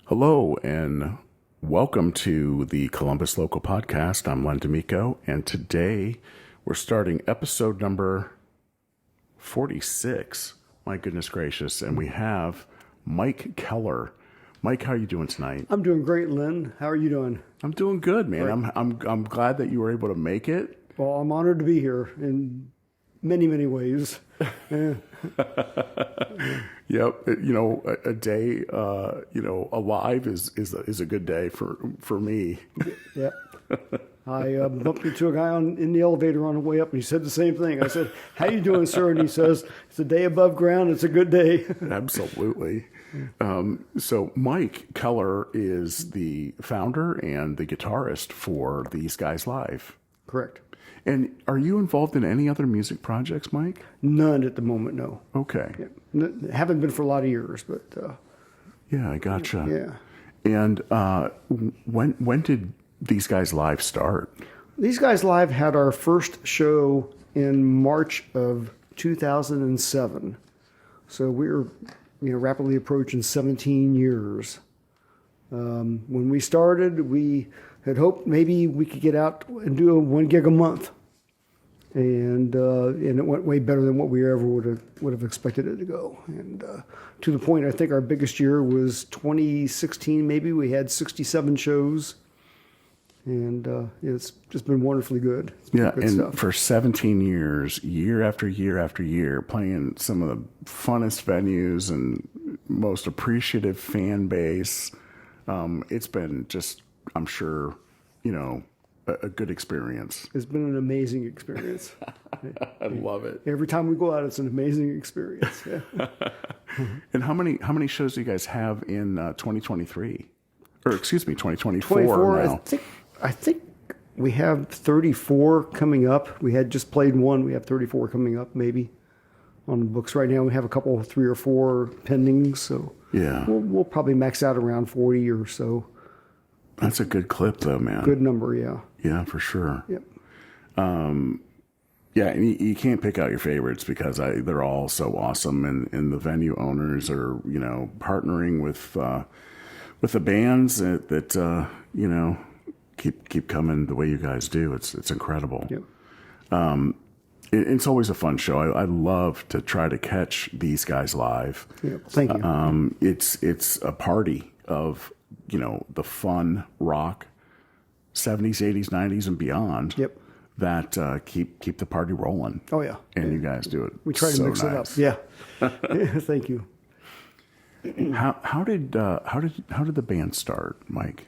Hello and welcome to the Columbus Local Podcast. I'm Len D'Amico, and today we're starting episode number 46. My goodness gracious. And we have Mike Keller. Mike, how are you doing tonight? I'm doing great, Len. How are you doing? I'm doing good, man. Great. I'm glad that you were able to make it. Well, I'm honored to be here in many, many ways. Yeah. Yep. A day, alive is a good day for me. Yeah. I bumped into a guy in the elevator on the way up, and he said the same thing. I said, "How you doing, sir?" And he says, "It's a day above ground. It's a good day." Absolutely. So Mike Keller is the founder and the guitarist for These Guys Live. Correct. And are you involved in any other music projects, Mike? None at the moment, no. Okay. Yeah. Haven't been for a lot of years, but... Yeah, I gotcha. Yeah. And when did These Guys Live start? These Guys Live had our first show in March of 2007. So we were rapidly approaching 17 years. When we started, we had hoped maybe we could get out and do one gig a month. And it went way better than what we ever would have expected it to go. And to the point, I think our biggest year was 2016. Maybe we had 67 shows, and it's just been wonderfully good. Yeah, good and stuff. for 17 years, year after year after year, playing some of the funnest venues and most appreciative fan base. It's been just, I'm sure, a good experience. It's been an amazing experience. I love it. Every time we go out, it's an amazing experience. Yeah. And how many shows do you guys have in 2023? Or excuse me, 2024 24. now? I think we have 34 coming up. We had just played one. We have 34 coming up, maybe, on the books right now. We have a couple, 3 or 4 pending. So Yeah. we'll probably max out around 40 or so. That's a good clip, though, man. Good number, yeah. Yeah, for sure. Yep. Yeah, and you can't pick out your favorites because they're all so awesome, and the venue owners are partnering with the bands that keep coming the way you guys do. It's incredible. Yep. It's always a fun show. I love to try to catch These Guys live. Yep. Thank you. It's a party of the fun rock, 70s, 80s, 90s, and beyond. Yep. That keep the party rolling. Oh yeah. And you guys do it. We try to so mix nice. it up. Yeah. Yeah. Thank you. How did the band start, Mike?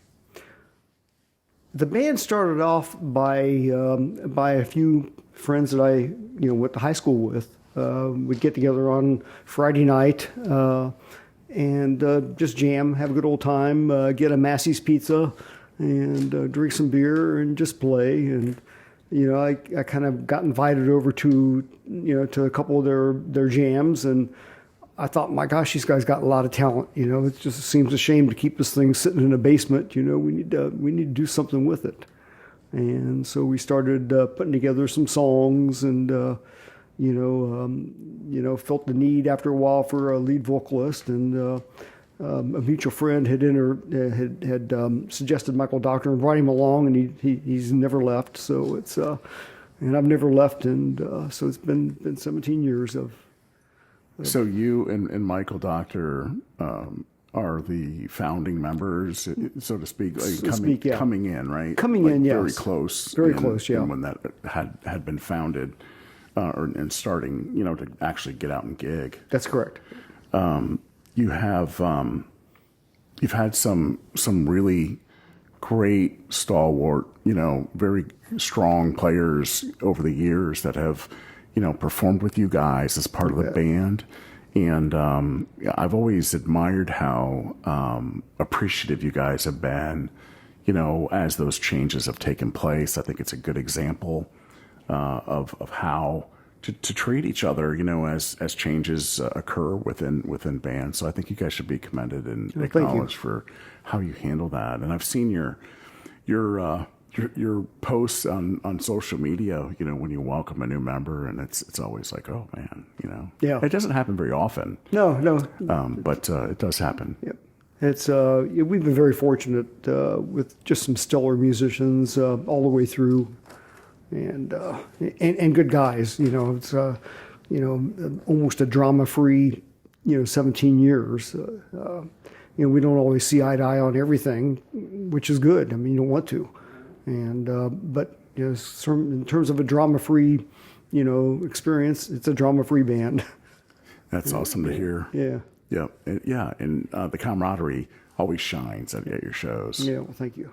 The band started off by a few friends that I went to high school with. We'd get together on Friday night and just jam, have a good old time, get a Massey's pizza, and drink some beer and just play. And I kind of got invited over to a couple of their jams, and I thought, my gosh, these guys got a lot of talent. It just seems a shame to keep this thing sitting in a basement. We need to do something with it. And so we started putting together some songs, and felt the need after a while for a lead vocalist. And a mutual friend had suggested Michael Doctor and brought him along, and he's never left. So it's and I've never left, and so it's been 17 years of. So you and Michael Doctor are the founding members, so to speak, coming in, right? Coming in, yes. Very close. Very close, yeah. When that had been founded, and starting, to actually get out and gig. That's correct. You've had some really great stalwart, very strong players over the years that have, performed with you guys as part of the band. And I've always admired how appreciative you guys have been, as those changes have taken place. I think it's a good example of how to treat each other, as changes occur within bands. So I think you guys should be commended and acknowledged for how you handle that. And I've seen your posts on social media, when you welcome a new member, and it's always like, oh man, Yeah. It doesn't happen very often. No. But it does happen. Yep. It's we've been very fortunate with just some stellar musicians all the way through, and good guys. It's almost a drama-free 17 years. We don't always see eye to eye on everything, which is good. I mean, you don't want to, but in terms of a drama-free experience, it's a drama-free band. That's awesome to hear. Yeah. Yeah, and the camaraderie always shines at your shows. Yeah, well, thank you.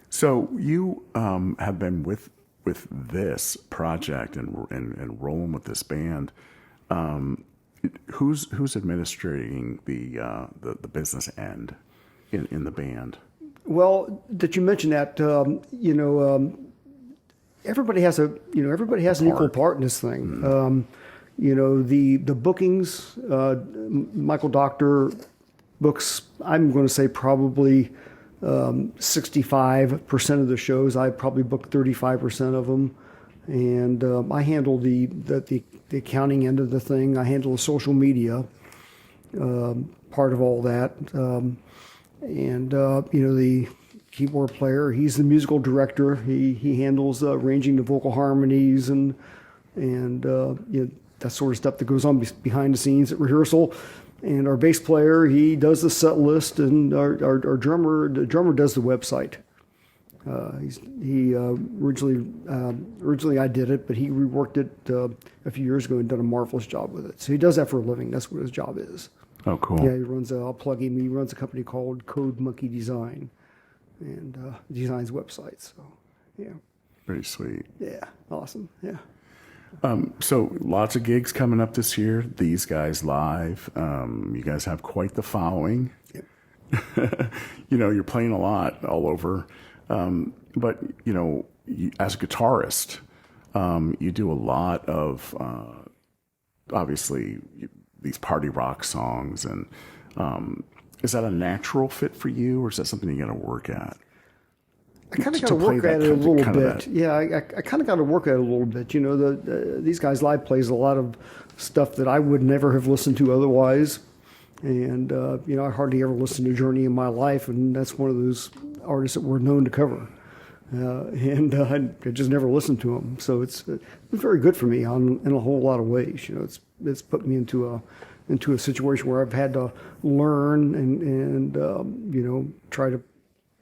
So you have been with this project and rolling with this band. Who's administrating the business end in the band? Well, that you mentioned that, everybody has an equal part in this thing. The bookings, Michael Doctor books, I'm going to say probably 65% of the shows. I probably book 35% of them. And I handle the accounting end of the thing. I handle the social media part of all that. The keyboard player, he's the musical director. He handles arranging the vocal harmonies and that sort of stuff that goes on behind the scenes at rehearsal. And our bass player, he does the set list, and our drummer, the drummer does the website. Originally I did it, but he reworked it a few years ago and done a marvelous job with it. So he does that for a living. That's what his job is. Oh, cool. Yeah, I'll plug him. He runs a company called Code Monkey Design, and designs websites. So, yeah. Very sweet. Yeah, awesome. Yeah. So lots of gigs coming up this year. These guys live. You guys have quite the following. Yep. You're playing a lot all over. But as a guitarist, you do a lot of obviously these party rock songs. And is that a natural fit for you, or is that something you got to work at? I kind of got to work at it a little bit. Yeah, I kind of got to work at it a little bit. These guys live plays a lot of stuff that I would never have listened to otherwise. And, I hardly ever listened to Journey in my life, and that's one of those artists that we're known to cover. I just never listened to them. So it's been very good for me in a whole lot of ways. It's put me into a situation where I've had to learn and try to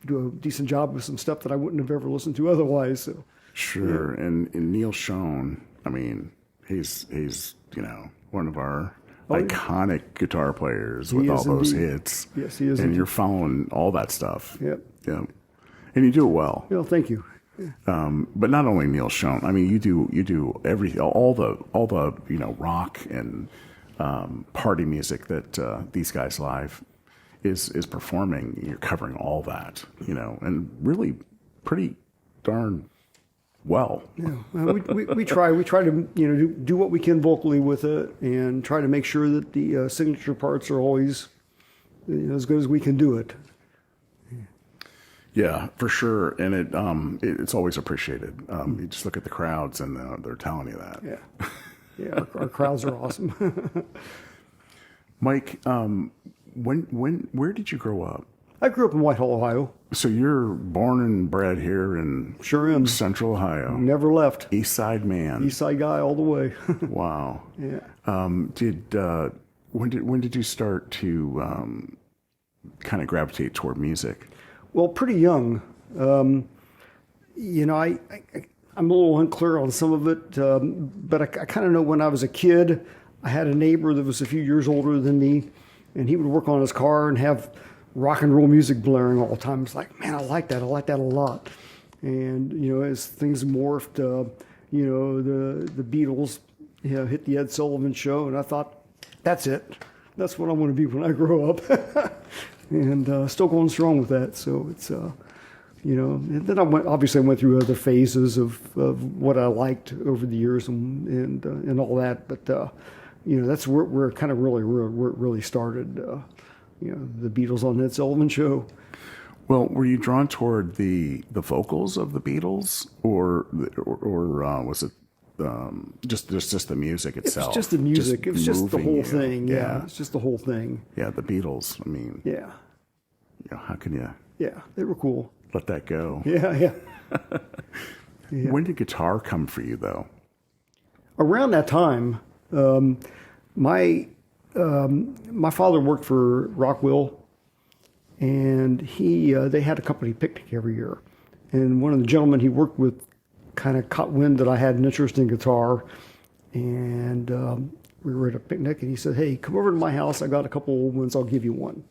do a decent job with some stuff that I wouldn't have ever listened to otherwise. So. Sure. Yeah. And Neil Schon, I mean, he's one of our iconic guitar players with all those hits. Yes, he is. And you're following all that stuff. Yep. Yeah. And you do it well. Well, thank you. Yeah. But not only Neil Schon. I mean, you do everything, all the rock and party music that these guys live is performing. You're covering all that, and really pretty darn well. Yeah, we try to do what we can vocally with it, and try to make sure that the signature parts are always as good as we can do it. Yeah, for sure, and it's always appreciated. You just look at the crowds, and they're telling you that. Yeah, yeah, our crowds are awesome. Mike, where did you grow up? I grew up in Whitehall, Ohio. So you're born and bred here in Sure am. Central Ohio. Never left. East Side man. East Side guy all the way. Wow. Yeah. When did you start to kind of gravitate toward music? Well, pretty young. I'm a little unclear on some of it, but I kind of know when I was a kid, I had a neighbor that was a few years older than me, and he would work on his car and have rock and roll music blaring all the time. It's like, man, I like that a lot. And, as things morphed, the Beatles, hit the Ed Sullivan Show, and I thought, that's it. That's what I want to be when I grow up. And still going strong with that. So it's, and then I went through other phases of what I liked over the years and all that. But, that's where it kind of really started. The Beatles on Ed Sullivan Show. Well, were you drawn toward the vocals of the Beatles, or was it just the music itself. It's just the music. It's just the moving whole you. thing. Yeah. It's just the whole thing. Yeah, the Beatles. I mean, Yeah. How can you Yeah. They were cool. let that go? Yeah. Yeah. When did guitar come for you, though? Around that time, my father worked for Rockwell, and they had a company picnic every year. And one of the gentlemen he worked with kind of caught wind that I had an interest in guitar, and we were at a picnic, and he said, "Hey, come over to my house. I got a couple old ones. I'll give you one."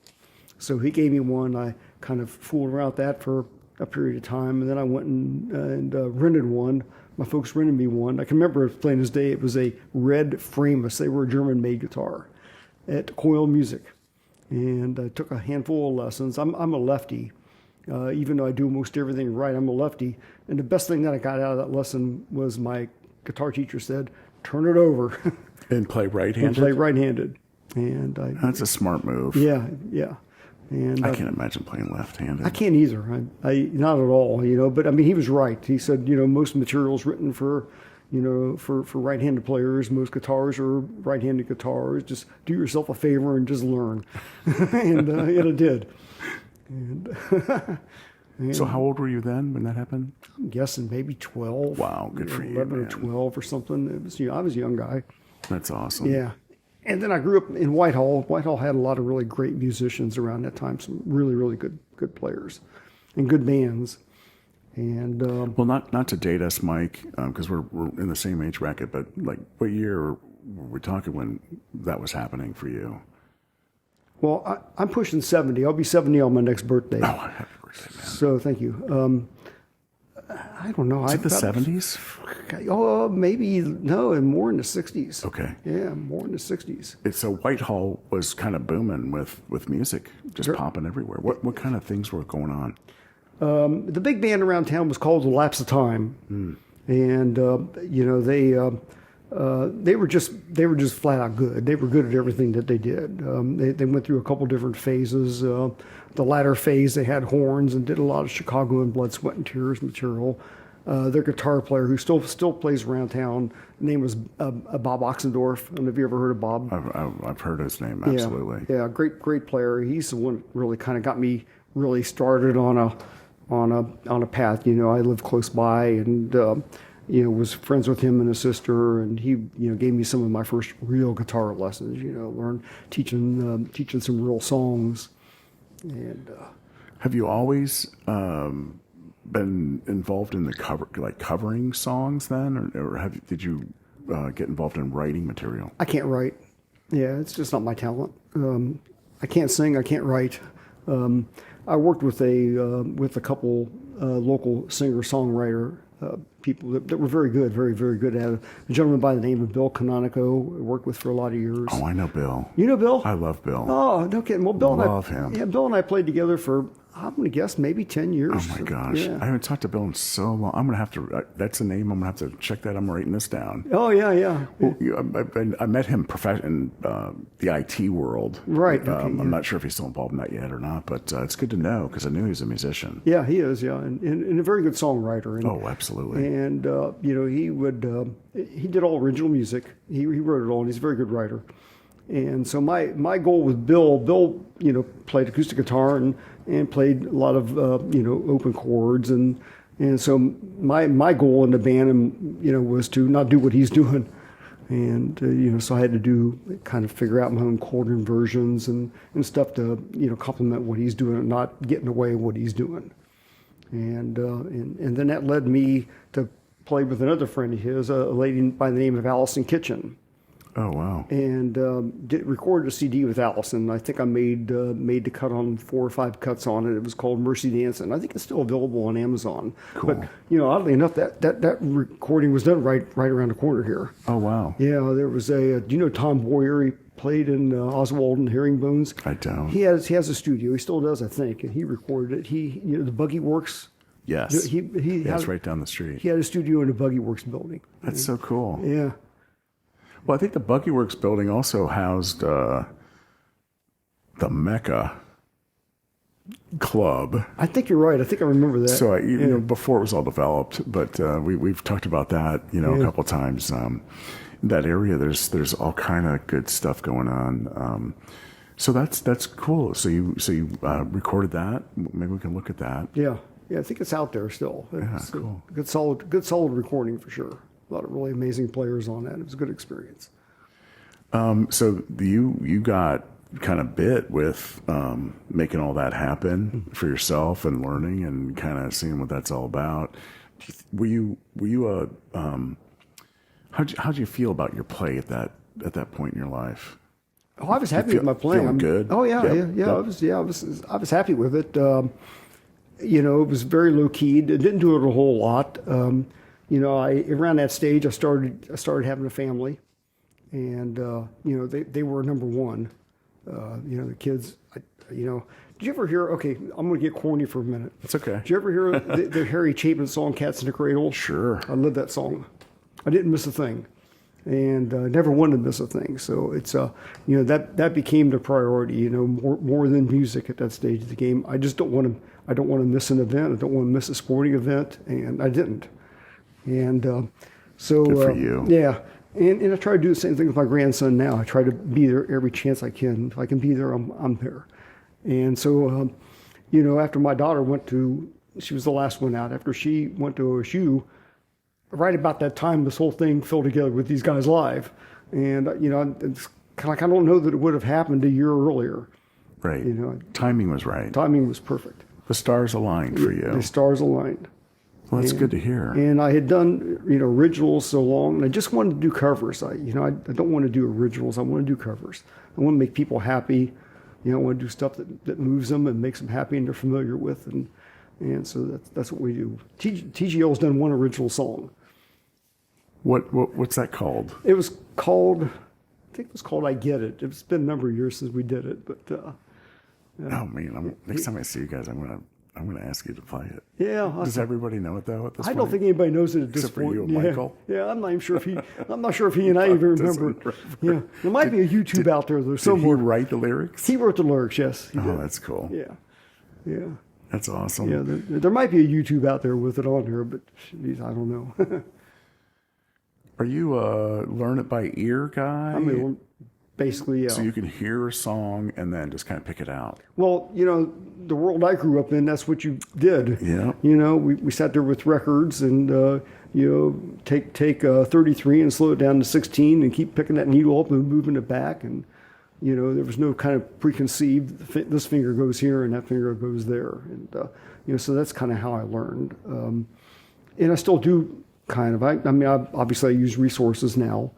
So he gave me one. I kind of fooled around with that for a period of time, and then I went and rented one. My folks rented me one. I can remember it plain as day. It was a red Framus. They were a German-made guitar at Coil Music, and I took a handful of lessons. I'm a lefty. Even though I do most everything right, I'm a lefty. And the best thing that I got out of that lesson was my guitar teacher said, "Turn it over." And play right-handed? And play right-handed. And That's a smart move. Yeah, yeah. And I can't imagine playing left-handed. I can't either. I not at all, But I mean, he was right. He said, most materials written for right-handed players. Most guitars are right-handed guitars. Just do yourself a favor and just learn. And I did. And So how old were you then when that happened? I'm guessing maybe 12. Wow, good for you, 11 or man. 12 or something. It was, I was a young guy. That's awesome. Yeah. And then I grew up in Whitehall. Whitehall had a lot of really great musicians around that time, some really, really good players and good bands. And Well, not to date us, Mike, because we're in the same age bracket, but like what year were we talking when that was happening for you? well, I'm pushing 70. I'll be 70 on my next birthday. Oh, happy birthday, man. So thank you. I don't know. Is it the 70s? Oh, maybe no, and more in the 60s. Okay. Yeah, more in the 60s. So Whitehall was kind of booming with music, just popping everywhere. What kind of things were going on? The big band around town was called The Lapse of Time, and they were just flat out good. They were good at everything that they did. They went through a couple different phases. The latter phase, they had horns and did a lot of Chicago and Blood, Sweat, and Tears material. Their guitar player, who still plays around town, his name was Bob Oxendorf. I don't know if you ever heard of Bob. I've heard his name, absolutely. Yeah, great player. He's the one that really kind of got me really started on a path. I lived close by and was friends with him and his sister, and he gave me some of my first real guitar lessons. Learned teaching some real songs. And Have you always been involved in the covering songs then, or did you get involved in writing material? I can't write. Yeah, it's just not my talent. I can't sing. I can't write. I worked with a couple local singer-songwriter people that were very good, very, very good at it. A gentleman by the name of Bill Canonico I worked with for a lot of years. Oh, I know Bill. You know Bill? I love Bill. Oh, no kidding. Well, Bill Love and I, him. Yeah, Bill and I played together for, I'm going to guess, maybe 10 years. Oh my gosh, Yeah. I haven't talked to Bill in so long. I'm gonna have to. That's a name. I'm gonna have to check that. I'm writing this down. Oh, yeah. Well, I met him in the IT world. Right, okay, I'm not sure if he's still involved in that yet or not, but it's good to know because I knew he was a musician. Yeah, he is, yeah. And a very good songwriter. And, Oh, absolutely. And, he did all original music. He wrote it all, and he's a very good writer. And so my goal with Bill, played acoustic guitar and played a lot of, open chords. And so my goal in the band, was to not do what he's doing. And, so I had to figure out my own chord inversions and stuff to, complement what he's doing and not get in the way of what he's doing. And then that led me to play with another friend of his, a lady by the name of Allison Kitchen. Oh, wow. And recorded a CD with Allison. I think I made the cut on 4 or 5 cuts on it. It was called Mercy Dancing. I think it's still available on Amazon. Cool. But oddly enough, that recording was done right around the corner here. Oh, wow. Yeah, there was do you know Tom Boyer? He played in Oswald and Herringbones. I don't. He has a studio. He still does, I think, and he recorded it. The Buggy Works. Yes. He it's right down the street. He had a studio in the Buggy Works building. That's so cool. Yeah. Well, I think the Buggy Works building also housed the Mecca. club. I think you're right. I think I remember that. So before it was all developed, but we've talked about that, a couple of times. That area, there's all kind of good stuff going on. So that's cool. So you recorded that. Maybe we can look at that. Yeah. I think it's out there still. It's cool. Good solid recording for sure. A lot of really amazing players on that. It was a good experience. So you got kind of bit with making all that happen for yourself and learning and kind of seeing what that's all about. Were you how'd you feel about your play at that point in your life? Oh, I was happy with my playing. Feeling good? Oh yeah, Yep. yeah. I was happy with it. It was very low key. It didn't do it a whole lot. Around that stage, I started having a family, and they were number one. The kids. Did you ever hear? Okay, I'm going to get corny for a minute. It's okay. Did you ever hear the Harry Chapin song "Cats in the Cradle"? Sure. I love that song. I didn't miss a thing, and never wanted to miss a thing. So it's that became the priority. More than music at that stage of the game. I just don't want to. I don't want to miss an event. I don't want to miss a sporting event, and I didn't. And so Good for you. Yeah. And I try to do the same thing with my grandson now. I try to be there every chance I can. If I can be there, I'm there. And so, after my daughter she was the last one out. After she went to OSU, right about that time, this whole thing fell together with these guys live. And, it's kind of like I don't know that it would have happened a year earlier. Right. Timing was right. Timing was perfect. The stars aligned for you. The stars aligned. Well, that's good to hear. And I had done, originals so long, and I just wanted to do covers. I don't want to do originals. I want to do covers. I want to make people happy. I want to do stuff that moves them and makes them happy and they're familiar with. And so that's what we do. TGL's done one original song. What's that called? It was called, I think it was called "I Get It." It's been a number of years since we did it, but. Oh man! Next time I see you guys, I'm gonna ask you to play it. Yeah. Does everybody know it though? At this I point? don't think anybody knows it at this Except for point. you and Michael. Yeah, I'm not even sure if he. I'm not sure if he and I even remember. Yeah, there might be a YouTube out there. There's Did he somewhere. write the lyrics? He wrote the lyrics. Yes. He Oh, did. that's cool. Yeah. That's awesome. Yeah. There might be a YouTube out there with it on there, but geez, I don't know. Are you a learn it by ear guy? I mean, basically, yeah. So you can hear a song and then just kind of pick it out. Well, the world I grew up in, that's what you did. Yeah. We sat there with records and, take 33 and slow it down to 16 and keep picking that needle up and moving it back. And, there was no kind of preconceived, this finger goes here and that finger goes there. And, so that's kind of how I learned. And I still do kind of. Obviously I use resources now.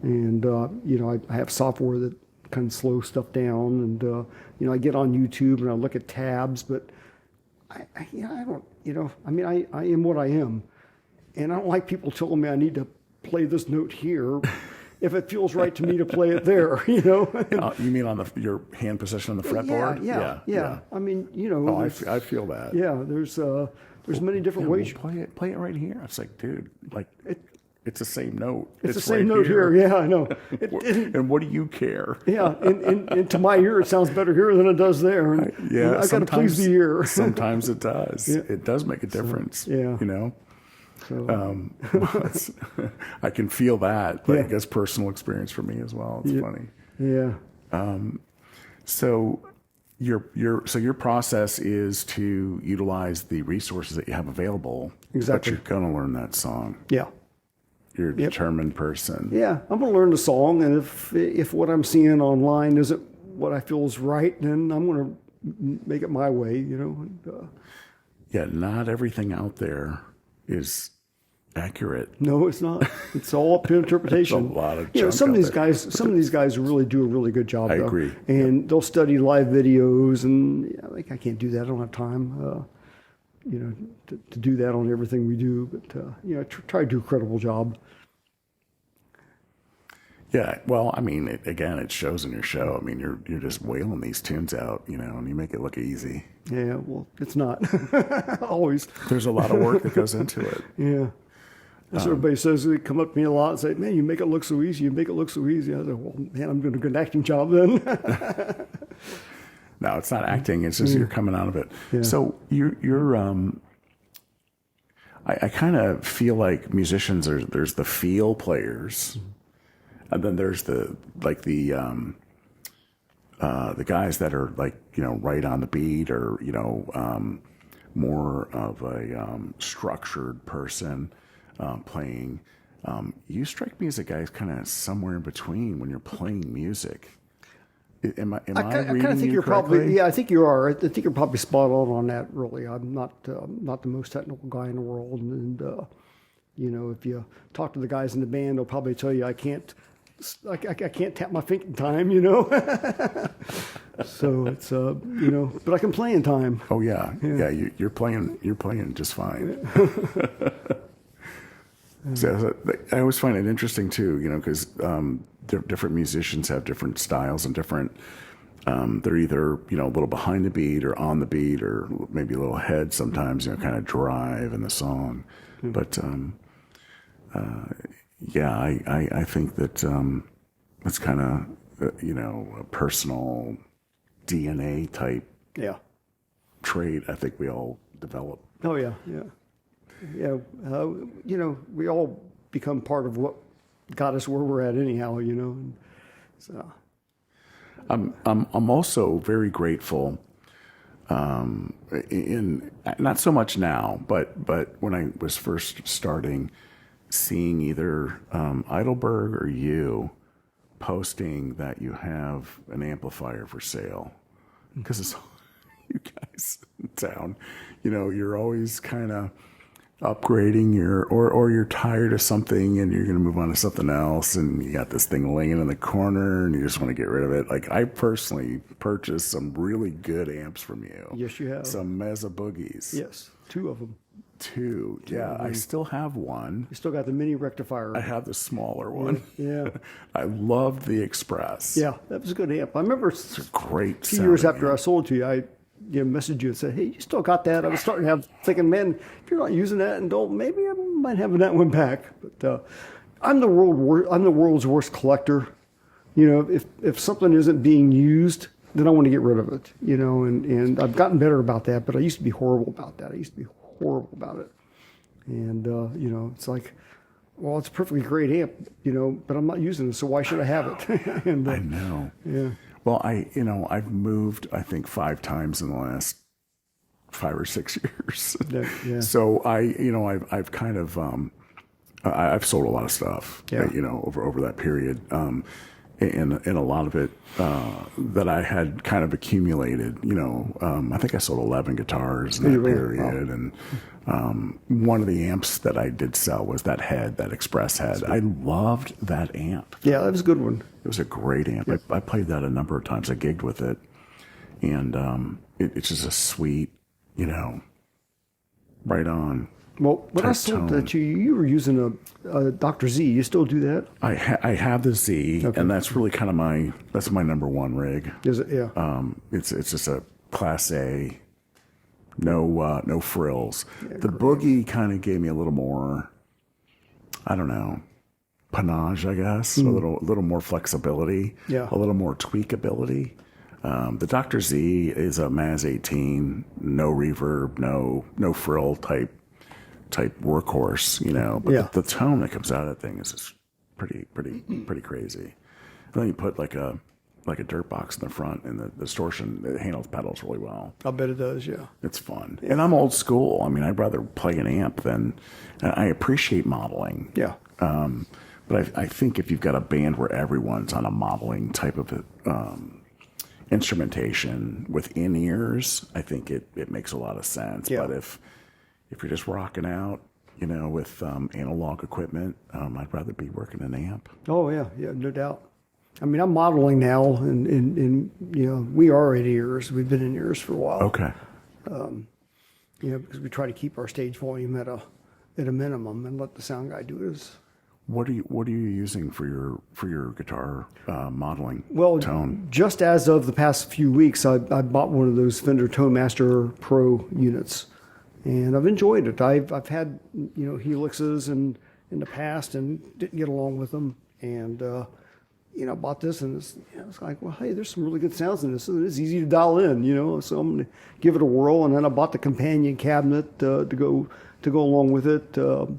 And, I have software that kind of slows stuff down. And, I get on YouTube and I look at tabs, but I don't, I am what I am. And I don't like people telling me I need to play this note here if it feels right to me to play it there, You mean on your hand position on the fretboard? Yeah. I mean, Oh, I feel that. Yeah, there's many different ways. Well, play it right here. It's like, dude, it's the same note. It's the same note here. Yeah, I know. And what do you care? Yeah, and to my ear, it sounds better here than it does there. And, Yeah, I've got to please the ear. Sometimes it does. Yeah. It does make a difference. yeah. So. I can feel that. But I guess personal experience for me as well. It's funny. Yeah. So your process is to utilize the resources that you have available. Exactly. But you're going to learn that song. Yeah. You're a determined person. Yeah, I'm going to learn the song, and if what I'm seeing online isn't what I feel is right, then I'm going to make it my way, And, Yeah, not everything out there is accurate. no, it's not. It's all up to interpretation. There's a lot of junk some of out these there. guys, really do a really good job. I though. agree. And they'll study live videos, and I can't do that. I don't have time. To do that on everything we do, but try to do a credible job. Yeah, well, I mean, it shows in your show. I mean, you're just wailing these tunes out, and you make it look easy. Yeah, well, it's not always. There's a lot of work that goes into it. Yeah. That's what everybody says. They come up to me a lot and say, "Man, you make it look so easy. You make it look so easy." I say, "Well, man, I'm doing a good acting job then." No, it's not acting. It's just you're coming out of it. Yeah. So I kind of feel like musicians there's the feel players, and then there's the guys that are like, right on the beat, or more of a structured person playing. You strike me as a guy who's kind of somewhere in between when you're playing music. Am I I kind reading of think you you're correctly? probably, yeah, I think you are. I think you're probably spot on that. Really, I'm not the most technical guy in the world, and if you talk to the guys in the band, they'll probably tell you I can't tap my feet in time, So it's but I can play in time. Oh yeah. You're playing just fine. So I always find it interesting too, because different musicians have different styles and different. They're either a little behind the beat or on the beat, or maybe a little ahead sometimes. Kind of drive in the song, but I think that it's kind of a personal DNA type trait. I think we all develop. Oh yeah. We all become part of what got us where we're at anyhow. And so. I'm also very grateful. In not so much now, but when I was first starting, seeing either Heidelberg or you posting that you have an amplifier for sale, because it's you guys in town, you're always kind of upgrading or you're tired of something and you're going to move on to something else, and you got this thing laying in the corner and you just want to get rid of it. Like, I personally purchased some really good amps from you. Yes, you have. Some Mesa Boogies. Yes, two of them. Two. Yeah, I still have one. You still got the mini rectifier. I have the smaller one. Yeah. I loved the Express. Yeah, that was a good amp. I remember It's a great 2 years after amp. I sold to you, I messaged you and said, "Hey, you still got that?" I was starting to thinking, man, if you're not using that, and maybe I might have that one back. But I'm the world's worst collector. If something isn't being used, then I want to get rid of it. And I've gotten better about that, but I used to be horrible about that. And it's like, well, it's a perfectly great amp, but I'm not using it, so why should I have it? And, I know. Yeah. Well, I've moved, I think, 5 times in the last 5 or 6 years. Yeah. So I've kind of, I've sold a lot of stuff, over that period. And a lot of it that I had kind of accumulated. I think I sold 11 guitars in that period, and one of the amps that I did sell was that Express head. I loved that amp. Yeah, that was a good one. It was a great amp. Yep. I played that a number of times. I gigged with it, and it's just a sweet, right on. Well, when I type sold tone. that to you, you were using a Dr. Z. You still do that? I have the Z, Okay. and that's really kind of my number one rig. Is it? Yeah. It's just a Class A, no frills. The Boogie kind of gave me a little more, I don't know, panache, I guess, a little more flexibility, Yeah. a little more tweakability. The Dr. Z is a Maz 18, no reverb, no frill type workhorse, but Yeah. the tone that comes out of that thing is just pretty crazy. And then you put like a dirt box in the front, and the distortion, it handles pedals really well. I bet it does, yeah. It's fun. And I'm old school. I mean, I'd rather play an amp than, I appreciate modeling. Yeah. But I think if you've got a band where everyone's on a modeling type of instrumentation with in-ears, I think it makes a lot of sense. Yeah. But if you're just rocking out, with analog equipment, I'd rather be working an amp. Oh, yeah, no doubt. I mean, I'm modeling now, and we are in ears. We've been in ears for a while. Okay. Because we try to keep our stage volume at a minimum and let the sound guy do his. What are you using for your guitar modeling? Well, tone. just as of the past few weeks, I bought one of those Fender ToneMaster Pro units, and I've enjoyed it. I've had Helixes in the past and didn't get along with them, and bought this, and it's like, well, hey, there's some really good sounds in this. And it's easy to dial in, so I'm going to give it a whirl. And then I bought the companion cabinet to go along with it. So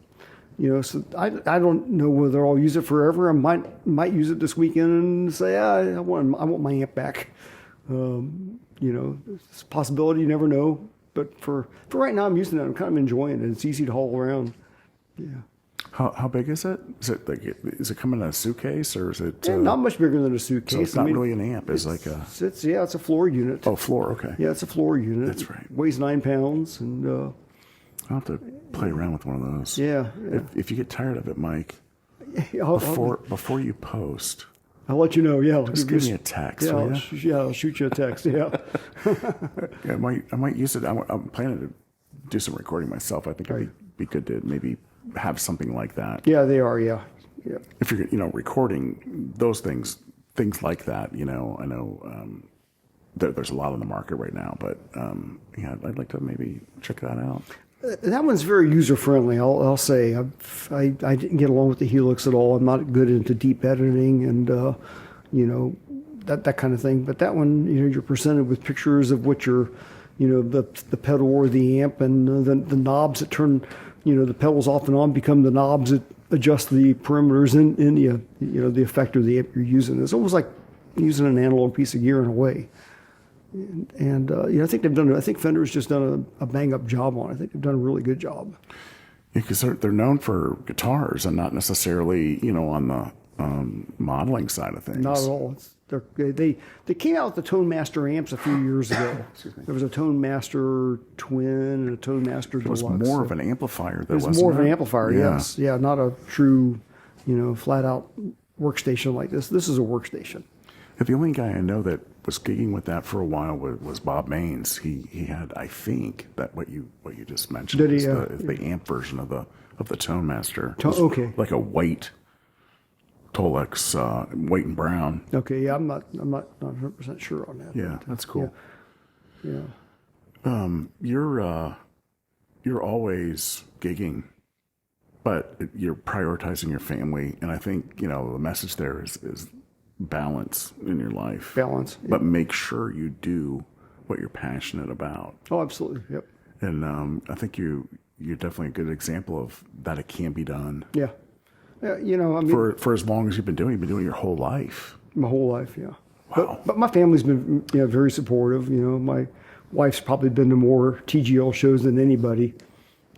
I don't know whether I'll use it forever. I might use it this weekend and say, I want my amp back. It's a possibility. You never know. But for right now, I'm using it. I'm kind of enjoying it. It's easy to haul around. Yeah. How big is it? Is it coming in a suitcase, or is it not much bigger than a suitcase? So it's not really an amp. It's like a. It's a floor unit. Oh, floor. Okay. Yeah, it's a floor unit. That's right. Weighs 9 pounds, and I'll have to play around with one of those. Yeah. If you get tired of it, Mike, I'll before you post, I'll let you know. Yeah, just give me a text. Yeah, I'll shoot you a text. Yeah. I might use it. I'm planning to do some recording myself. I think it'd be good to maybe have something like that. Yeah, they are. Yeah. If you're recording those things like that, I know there's a lot on the market right now, but I'd like to maybe check that out. That one's very user friendly. I'll say I didn't get along with the Helix at all. I'm not good into deep editing and that kind of thing. But that one, you're presented with pictures of what your the pedal or the amp, and the knobs that turn the pedals off and on become the knobs that adjust the perimeters in the effect of the amp you're using. It's almost like using an analog piece of gear in a way. And I think Fender's just done a bang up job on it. I think they've done a really good job. Yeah, because they're known for guitars and not necessarily on the modeling side of things. Not at all. They came out with the Tone Master amps a few years ago. There was a Tone Master Twin and a Tone Master Deluxe. It was more of an amplifier. It was more of an amplifier. Yes, yeah, not a true flat out workstation like this. This is a workstation. The only guy I know that was gigging with that for a while was Bob Maines. He had, I think, that what you just mentioned is the amp version of the Tone Master. Okay, like a white Tolex, white and brown. Okay, yeah, I'm not 100% sure on that. Yeah, that's cool. Yeah. You're always gigging, but you're prioritizing your family, and I think the message there is balance in your life. Balance. But make sure you do what you're passionate about. Oh, absolutely. Yep. And I think you're definitely a good example of that. It can be done. Yeah. Yeah. For as long as you've been doing your whole life. My whole life, yeah. Wow. But my family's been very supportive. My wife's probably been to more TGL shows than anybody,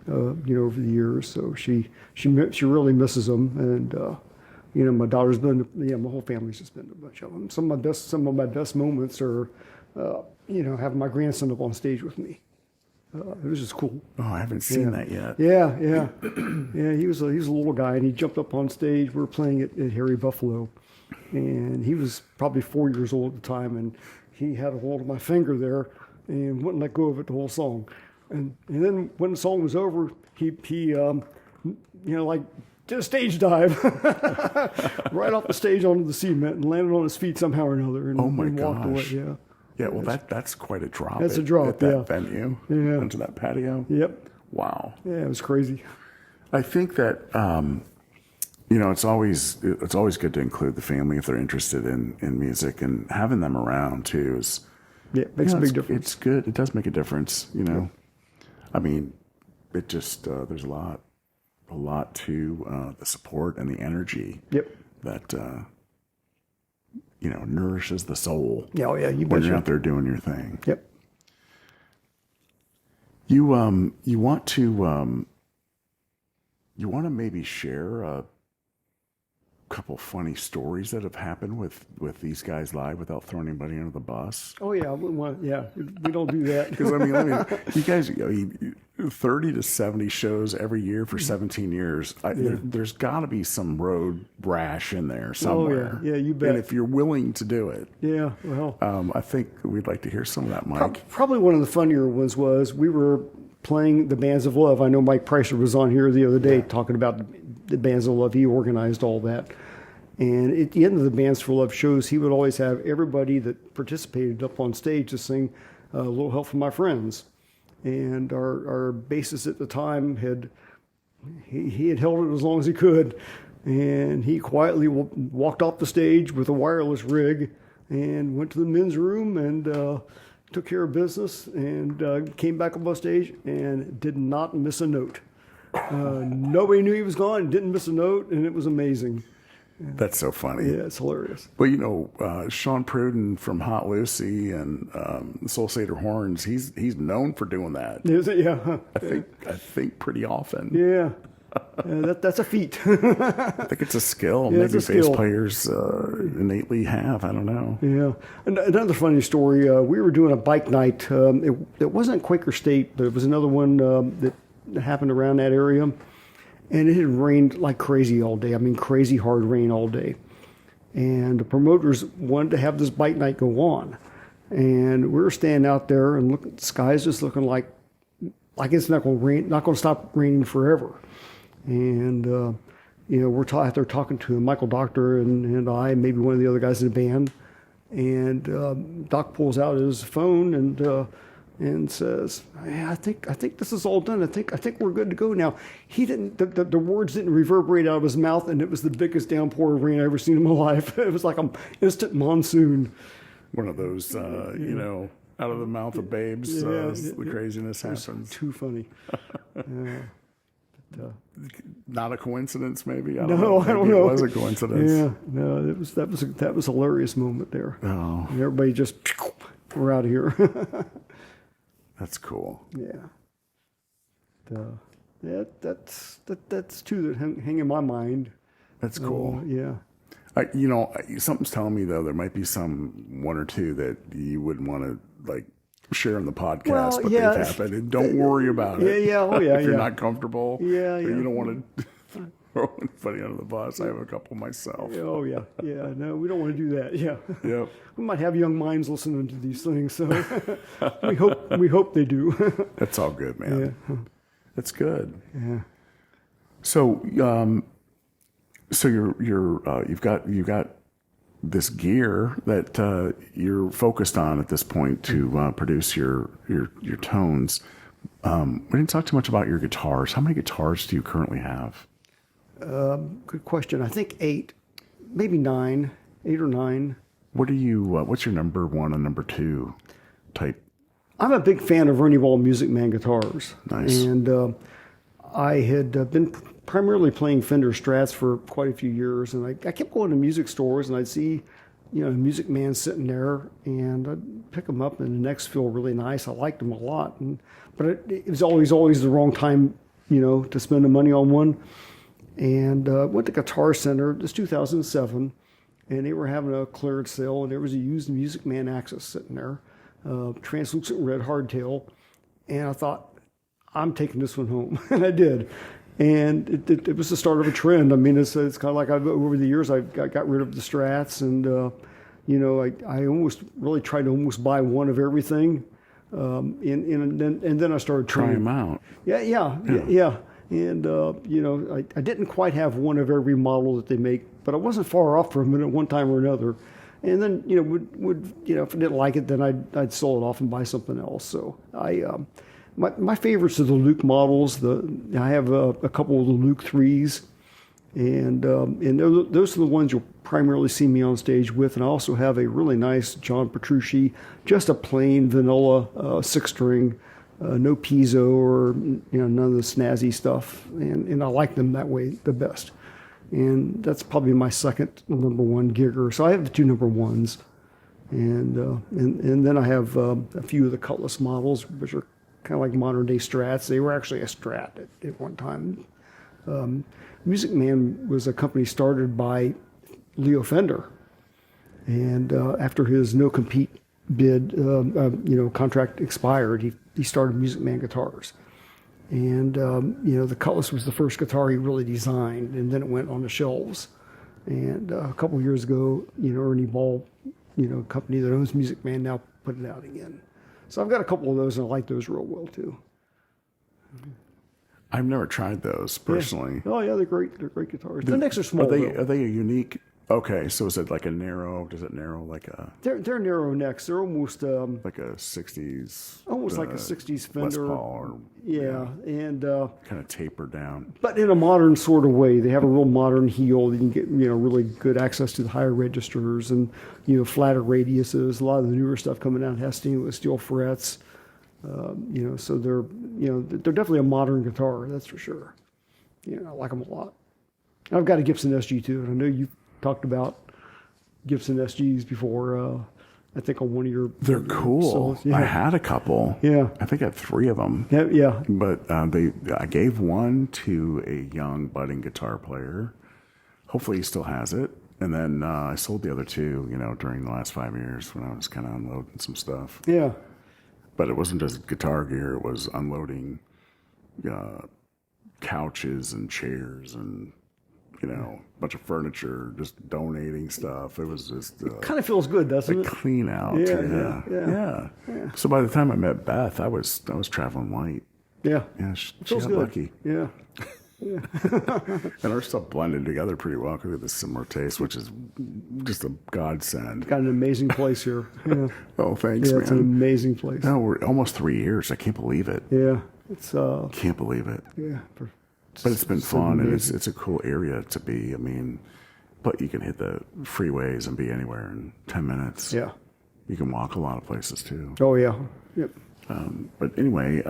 over the years. So she really misses them. And my daughter's been, my whole family's just been to a bunch of them. Some of my best moments are, having my grandson up on stage with me. It was just cool. Oh, I haven't seen that yet. Yeah. Yeah, he was a little guy, and he jumped up on stage. We were playing at Harry Buffalo, and he was probably 4 years old at the time, and he had a hold of my finger there and wouldn't let go of it the whole song. And then when the song was over, he did a stage dive right off the stage onto the cement and landed on his feet somehow or another and, walked away. Yeah. Yeah, well, that's quite a drop. That's a drop, at that venue, onto that patio. Yep. Wow. Yeah, it was crazy. I think that it's always good to include the family if they're interested in music, and having them around too makes a big difference. It's good. It does make a difference. I mean, it just there's a lot to the support and the energy. Yep. That nourishes the soul. Yeah, you when betcha. you're out there doing your thing. Yep. You want to maybe share a couple funny stories that have happened with these guys live without throwing anybody under the bus? Oh yeah, we don't do that. Because you guys, 30 to 70 shows every year for 17 years. There's got to be some road rash in there somewhere. Oh yeah, you bet. And if you're willing to do it, yeah, well, I think we'd like to hear some of that, Mike. Probably one of the funnier ones was we were playing the Bands of Love. I know Mike Preisler was on here the other day talking about the Bands of Love. He organized all that. And at the end of the Bands for Love shows, he would always have everybody that participated up on stage to sing A Little Help from My Friends. And our bassist at the time he had held it as long as he could. And he quietly walked off the stage with a wireless rig and went to the men's room and took care of business and came back up on stage and did not miss a note. Nobody knew he was gone, didn't miss a note, and it was amazing. That's so funny. Yeah, it's hilarious. But Sean Pruden from Hot Lucy and Soul Satyr Horns, he's known for doing that. Is it? Yeah. I think pretty often. Yeah. That's a feat. I think it's a skill. Yeah, Maybe it's a bass skill. players innately have. I don't know. Yeah. And another funny story, we were doing a bike night. It wasn't Quaker State, but it was another one that happened around that area. And it had rained like crazy all day. I mean, crazy hard rain all day. And the promoters wanted to have this bike night go on. And we were standing out there and the sky's just looking like it's not going to rain, not going to stop raining forever. And, we're out there talking to Michael Doctor and I, and maybe one of the other guys in the band. And Doc pulls out his phone and says, "Yeah, I think this is all done. I think we're good to go now." He didn't. The words didn't reverberate out of his mouth, and it was the biggest downpour of rain I've ever seen in my life. It was like an instant monsoon. One of those, out of the mouth of babes, the craziness happens. Too funny. Not a coincidence, maybe. I don't know. It was a coincidence. Yeah, no, that was a hilarious moment there. Oh, And everybody just, we're out of here. that's cool. Yeah. That's two that hang in my mind. That's cool. Yeah. Something's telling me though there might be one or two that you wouldn't want to share on the podcast, but they've happened. And don't worry about it. Yeah. Oh yeah. If you're not comfortable, Yeah. you don't want to throw anybody under the bus. I have a couple myself. Oh yeah. No, we don't want to do that. Yeah. Yep. We might have young minds listening to these things, so we hope they do. That's all good, man. Yeah. That's good. Yeah. So, you've got this gear that you're focused on at this point to produce your tones. We didn't talk too much about your guitars. How many guitars do you currently have? Good question. I think 8, maybe 9, 8 or 9. What are you? What's your number 1 and number 2 type? I'm a big fan of Ernie Ball Music Man guitars. Nice. And I had been primarily playing Fender Strats for quite a few years, and I kept going to music stores, and I'd see, Music Man sitting there, and I'd pick them up, and the necks feel really nice. I liked them a lot, but it was always the wrong time, to spend the money on one. And went to Guitar Center. This 2007, and they were having a clearance sale, and there was a used Music Man Axis sitting there, translucent red hardtail, and I thought, I'm taking this one home, and I did. And it was the start of a trend. I mean, it's kind of like over the years I got rid of the Strats, and I almost really tried to almost buy one of everything, and then I started Try them out. Yeah. And I didn't quite have one of every model that they make, but I wasn't far off from it at one time or another. And then would if I didn't like it, then I'd sell it off and buy something else. So my favorites are the Luke models. I have a couple of the Luke 3s, and those are the ones you'll primarily see me on stage with. And I also have a really nice John Petrucci, just a plain vanilla 6-string, no piezo or none of the snazzy stuff. And I like them that way the best. And that's probably my second number 1 gigger. So I have the 2 number 1s, and then I have a few of the Cutlass models, which are kind of like modern day Strats. They were actually a Strat at one time. Music Man was a company started by Leo Fender, and after his no compete bid, contract expired, he started Music Man Guitars. And, the Cutlass was the first guitar he really designed, and then it went on the shelves. And a couple of years ago, Ernie Ball, company that owns Music Man, now put it out again. So I've got a couple of those, and I like those real well, too. I've never tried those, personally. Yeah. Oh, yeah, they're great. They're great guitars. The necks are small, Are they a unique Okay, so is it like a narrow? Does it narrow like a They're narrow necks. They're almost like a '60s, like a '60s Les Fender. Paul, or Yeah, and kind of tapered down? but in a modern sort of way. They have a real modern heel. You can get really good access to the higher registers and flatter radiuses. A lot of the newer stuff coming out has stainless steel frets. So they're definitely a modern guitar. That's for sure. I like them a lot. I've got a Gibson SG too, and I know you've talked about Gibson SGs before. I think on one of your They're cool. solos. Yeah. I had a couple. Yeah. I think I had 3 of them. Yeah, yeah. But I gave one to a young budding guitar player. Hopefully he still has it. And then I sold the other 2, during the last 5 years when I was kind of unloading some stuff. Yeah. But it wasn't just guitar gear. It was unloading couches and chairs and, a bunch of furniture, just donating stuff. It was just Kind of feels good, doesn't a it? clean out. Yeah. So by the time I met Beth, I was traveling light. Yeah. Yeah, she Feels got good. lucky. Yeah. And our stuff blended together pretty well because we have a similar taste, which is just a godsend. Got an amazing place here. Yeah. Oh, thanks, Yeah, man. it's an amazing place. No, we're almost 3 years. I can't believe it. Yeah. It's Can't believe it. yeah. But it's been fun, and amazing. it's a cool area to be. I mean, but you can hit the freeways and be anywhere in 10 minutes. Yeah. You can walk a lot of places too. Oh yeah. Yep. But anyway,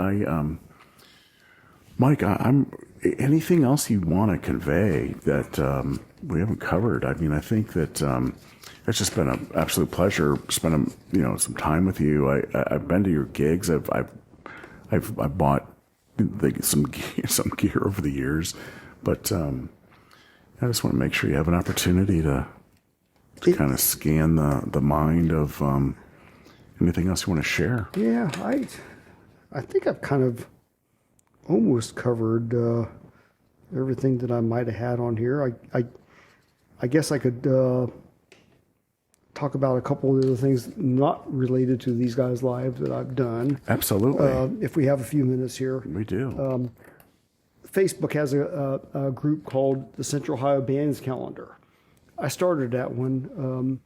Mike, I'm anything else you want to convey that we haven't covered? I mean, I think that it's just been an absolute pleasure spending some time with you. I've been to your gigs. I've bought some gear over the years, but I just want to make sure you have an opportunity to kind of scan the mind of anything else you want to share. Yeah. I think I've kind of almost covered everything that I might have had on here. I guess I could talk about a couple of other things not related to these guys' lives that I've done. Absolutely. If we have a few minutes here. We do. Facebook has a group called the Central Ohio Bands Calendar. I started that one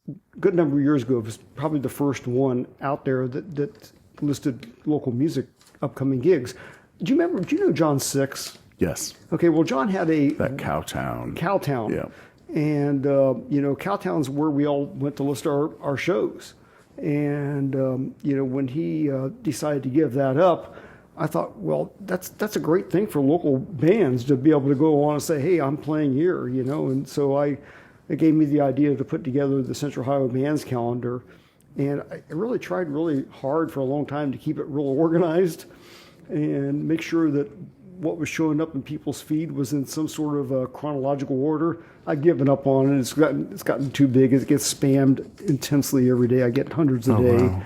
a good number of years ago. It was probably the first one out there that listed local music upcoming gigs. Do you know John Six? Yes. Okay, well, John had That Cowtown. Cowtown. Yeah. And, Cowtown's where we all went to list our shows. And, when he decided to give that up, I thought, well, that's a great thing for local bands to be able to go on and say, hey, I'm playing here, And so it gave me the idea to put together the Central Ohio Bands Calendar. And I really tried really hard for a long time to keep it real organized and make sure that what was showing up in people's feed was in some sort of a chronological order. I've given up on it. It's gotten too big. It gets spammed intensely every day. I get hundreds a day. Wow.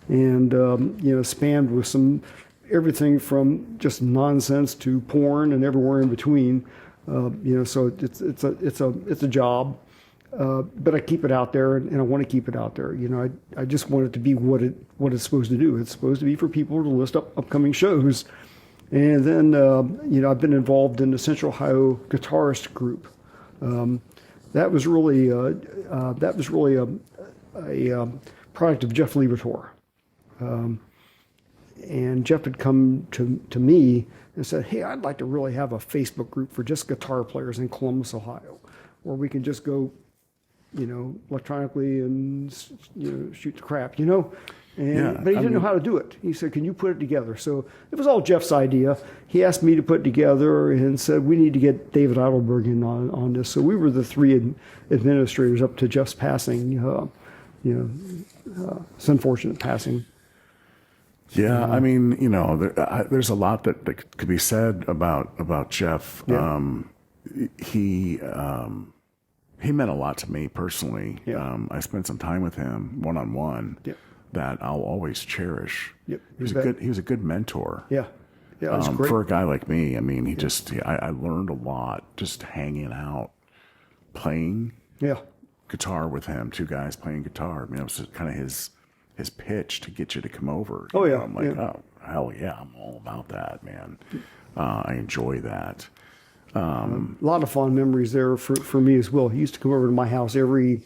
And, spammed with everything from just nonsense to porn and everywhere in between. So it's a job. But I keep it out there, and I want to keep it out there. I just want it to be what it's supposed to do. It's supposed to be for people to list up upcoming shows. And then, I've been involved in the Central Ohio Guitarist Group. That was really a product of Jeff Liberatore. And Jeff had come to me and said, hey, I'd like to really have a Facebook group for just guitar players in Columbus, Ohio, where we can just go, electronically and, shoot the crap, But he didn't know how to do it. He said, can you put it together? So it was all Jeff's idea. He asked me to put it together and said, we need to get David Eidelberg in on this. So we were the 3 administrators up to Jeff's passing. It's unfortunate passing. Yeah, I mean, there's a lot that could be said about Jeff. Yeah. He meant a lot to me personally. Yeah. I spent some time with him one-on-one that I'll always cherish. Yep. He was a good mentor. Yeah. Yeah, that's great. For a guy like me. I mean, I learned a lot just hanging out, playing guitar with him. 2 guys playing guitar. I mean, it was kind of his pitch to get you to come over. Oh, yeah. I'm like, oh, hell yeah, I'm all about that, man. I enjoy that. A lot of fond memories there for me as well. He used to come over to my house every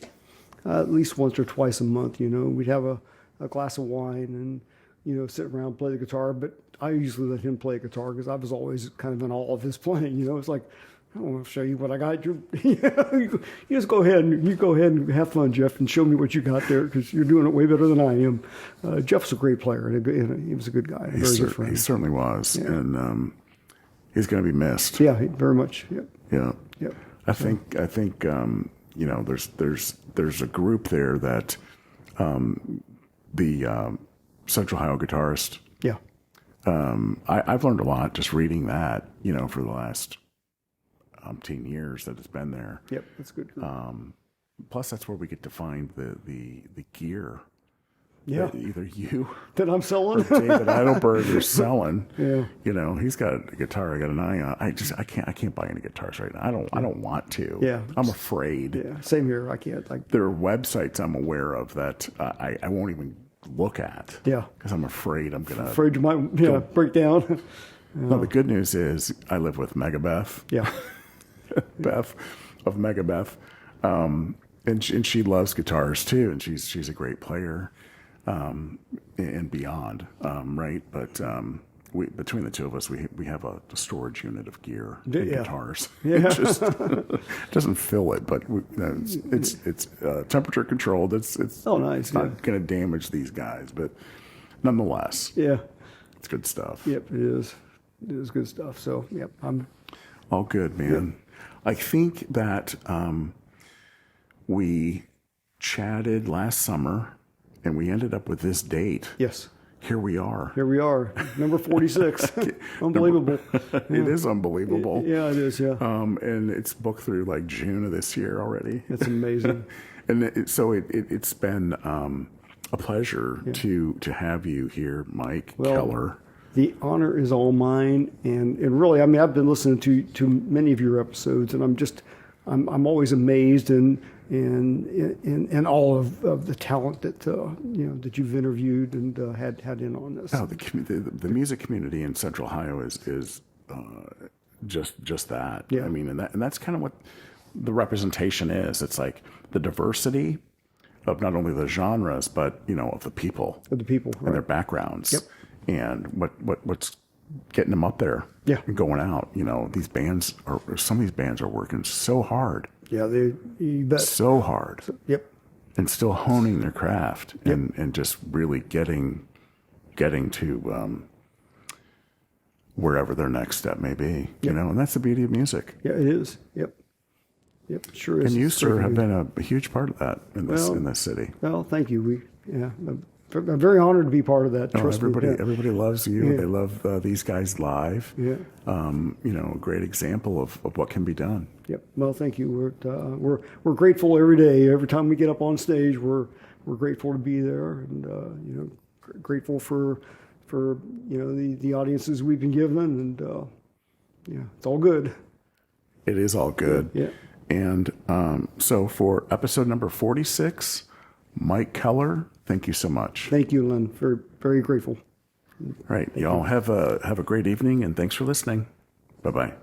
at least once or twice a month. We'd have a glass of wine and sit around and play the guitar. But I usually let him play guitar because I was always kind of in awe of his playing. It's like, I don't want to show you what I got. You just go ahead and have fun, Jeff, and show me what you got there because you're doing it way better than I am. Jeff's a great player and he was a good guy, a very good friend. He certainly was, and he's going to be missed. Yeah, very much. Yep. Yeah. Yep. I think there's a group there that the Central Ohio guitarist. Yeah. I've learned a lot just reading that. For the last 10 years that it's been there. Yep, that's good. Plus, that's where we get to find the gear. Yeah. That either you that I'm selling, or David Heidelberg are selling. Yeah. He's got a guitar. I got an eye on. I can't buy any guitars right now. I don't want to. Yeah. I'm afraid. Yeah. Same here. I can't. There are websites I'm aware of that I won't even look at. Yeah. Because I'm afraid you might break down. No, the good news is I live with Megabeth. Yeah. Beth of Megabeth, and she loves guitars too, and she's a great player, and beyond, right? But between the two of us, we have a storage unit of gear and guitars. Yeah. It just doesn't fill it, but it's temperature controlled. It's nice. It's not going to damage these guys, but nonetheless, yeah, it's good stuff. Yep, it is. It is good stuff. So, yep, I'm all good, man. Yep. I think that we chatted last summer, and we ended up with this date. Yes. Here we are. Number 46. Unbelievable. It is unbelievable. Yeah, it is, yeah. And it's booked through like June of this year already. It's amazing. And it's been a pleasure to have you here, Mike Keller. The honor is all mine, and really, I mean, I've been listening to many of your episodes, and I'm always amazed and all of the talent that that you've interviewed and had in on this. Oh, the music community in Central Ohio is just that. Yeah. I mean, and that's kind of what the representation is. It's like the diversity of not only the genres, but of the people, right. And their backgrounds. Yep. And what's getting them up there, and going out. Some of these bands are working so hard. Yeah, you bet. So hard. Yep. And still honing their craft, and just really getting to wherever their next step may be. Yep. And that's the beauty of music. Yeah, it is. Yep. Yep, sure is. And you, sir, have been a huge part of that in this city. Well, thank you. I'm very honored to be part of that. Everybody loves you. Yeah. They love these guys live. Yeah. A great example of what can be done. Yep. Well, thank you. We're grateful every day. Every time we get up on stage, we're grateful to be there, and grateful for the audiences we've been given, and it's all good. It is all good. Yeah. And so for episode number 46, Mike Keller, thank you so much. Thank you, Len. Very, very grateful. All right. Y'all have a great evening, and thanks for listening. Bye-bye.